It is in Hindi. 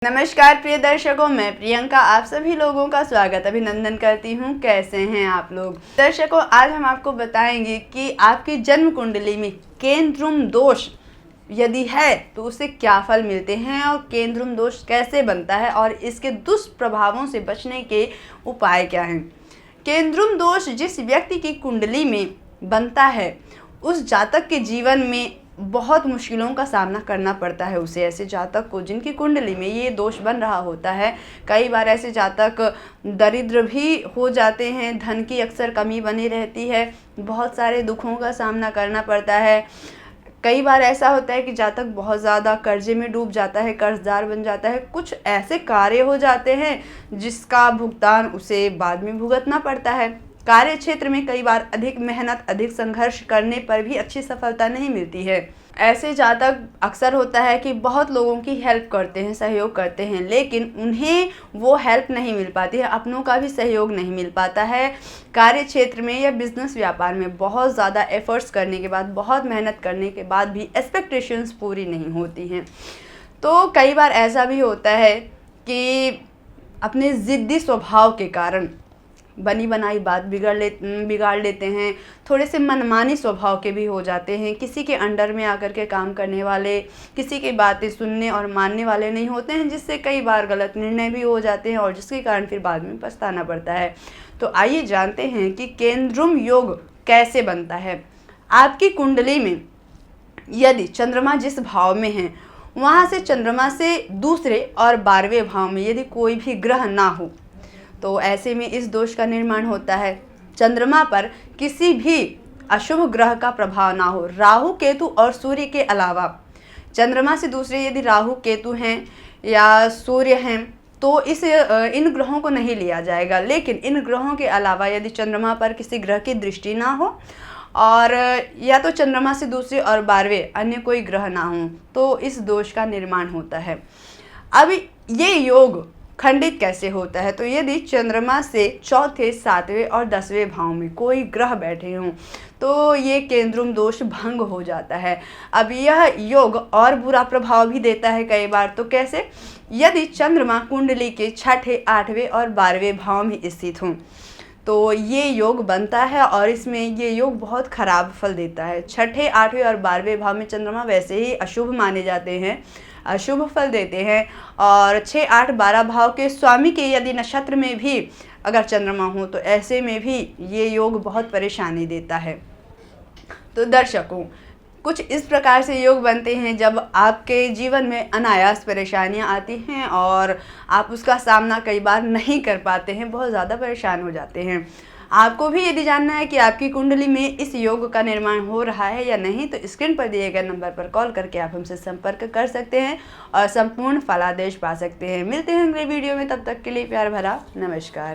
नमस्कार प्रिय दर्शकों, मैं प्रियंका आप सभी लोगों का अभिनंदन करती हूँ। कैसे हैं आप लोग दर्शकों? आज हम आपको बताएंगे कि आपकी जन्म कुंडली में केंद्रुम दोष यदि है तो उसे क्या फल मिलते हैं और केंद्रुम दोष कैसे बनता है और इसके दुष्प्रभावों से बचने के उपाय क्या हैं। केंद्रुम दोष जिस व्यक्ति की कुंडली में बनता है उस जातक के जीवन में बहुत मुश्किलों का सामना करना पड़ता है उसे। ऐसे जातक को जिनकी कुंडली में ये दोष बन रहा होता है, कई बार ऐसे जातक दरिद्र भी हो जाते हैं, धन की अक्सर कमी बनी रहती है, बहुत सारे दुखों का सामना करना पड़ता है। कई बार ऐसा होता है कि जातक बहुत ज़्यादा कर्जे में डूब जाता है, कर्जदार बन जाता है, कुछ ऐसे कार्य हो जाते हैं जिसका भुगतान उसे बाद में भुगतना पड़ता है। कार्य क्षेत्र में कई बार अधिक मेहनत, अधिक संघर्ष करने पर भी अच्छी सफलता नहीं मिलती है। ऐसे जातक अक्सर होता है कि बहुत लोगों की हेल्प करते हैं, सहयोग करते हैं, लेकिन उन्हें वो हेल्प नहीं मिल पाती है, अपनों का भी सहयोग नहीं मिल पाता है। कार्य क्षेत्र में या बिजनेस व्यापार में बहुत ज़्यादा एफर्ट्स करने के बाद, बहुत मेहनत करने के बाद भी एक्सपेक्टेशंस पूरी नहीं होती हैं। तो कई बार ऐसा भी होता है कि अपने ज़िद्दी स्वभाव के कारण बनी बनाई बात बिगाड़ लेते हैं, थोड़े से मनमानी स्वभाव के भी हो जाते हैं, किसी के अंडर में आकर के काम करने वाले, किसी की बातें सुनने और मानने वाले नहीं होते हैं, जिससे कई बार गलत निर्णय भी हो जाते हैं और जिसके कारण फिर बाद में पछताना पड़ता है। तो आइए जानते हैं कि केंद्रुम योग कैसे बनता है। आपकी कुंडली में यदि चंद्रमा जिस भाव में है वहाँ से चंद्रमा से दूसरे और 12वें भाव में यदि कोई भी ग्रह ना हो तो ऐसे में इस दोष का निर्माण होता है। चंद्रमा पर किसी भी अशुभ ग्रह का प्रभाव ना हो, राहु केतु और सूर्य के अलावा चंद्रमा से दूसरे यदि राहु केतु हैं या सूर्य हैं तो इन ग्रहों को नहीं लिया जाएगा। लेकिन इन ग्रहों के अलावा यदि चंद्रमा पर किसी ग्रह की दृष्टि ना हो और या तो चंद्रमा से दूसरे और 12वें अन्य कोई ग्रह ना हो तो इस दोष का निर्माण होता है। अब ये योग खंडित कैसे होता है? तो यदि चंद्रमा से चौथे, 7वें और 10वें भाव में कोई ग्रह बैठे हों तो ये केंद्रुम दोष भंग हो जाता है। अब यह योग और बुरा प्रभाव भी देता है कई बार। तो कैसे? यदि चंद्रमा कुंडली के 6ठे, 8वें और 12वें भाव में स्थित हों तो ये योग बनता है और इसमें ये योग बहुत खराब फल देता है। 6ठे, 8वें और 12वें भाव में चंद्रमा वैसे ही अशुभ माने जाते हैं, अशुभ फल देते हैं। और 6, 8, 12 भाव के स्वामी के यदि नक्षत्र में भी अगर चंद्रमा हो तो ऐसे में भी ये योग बहुत परेशानी देता है। तो दर्शकों, कुछ इस प्रकार से योग बनते हैं जब आपके जीवन में अनायास परेशानियां आती हैं और आप उसका सामना कई बार नहीं कर पाते हैं, बहुत ज़्यादा परेशान हो जाते हैं। आपको भी यदि जानना है कि आपकी कुंडली में इस योग का निर्माण हो रहा है या नहीं तो स्क्रीन पर दिए गए नंबर पर कॉल करके आप हमसे संपर्क कर सकते हैं और संपूर्ण फलादेश पा सकते हैं। मिलते हैं अगले वीडियो में, तब तक के लिए प्यार भरा नमस्कार।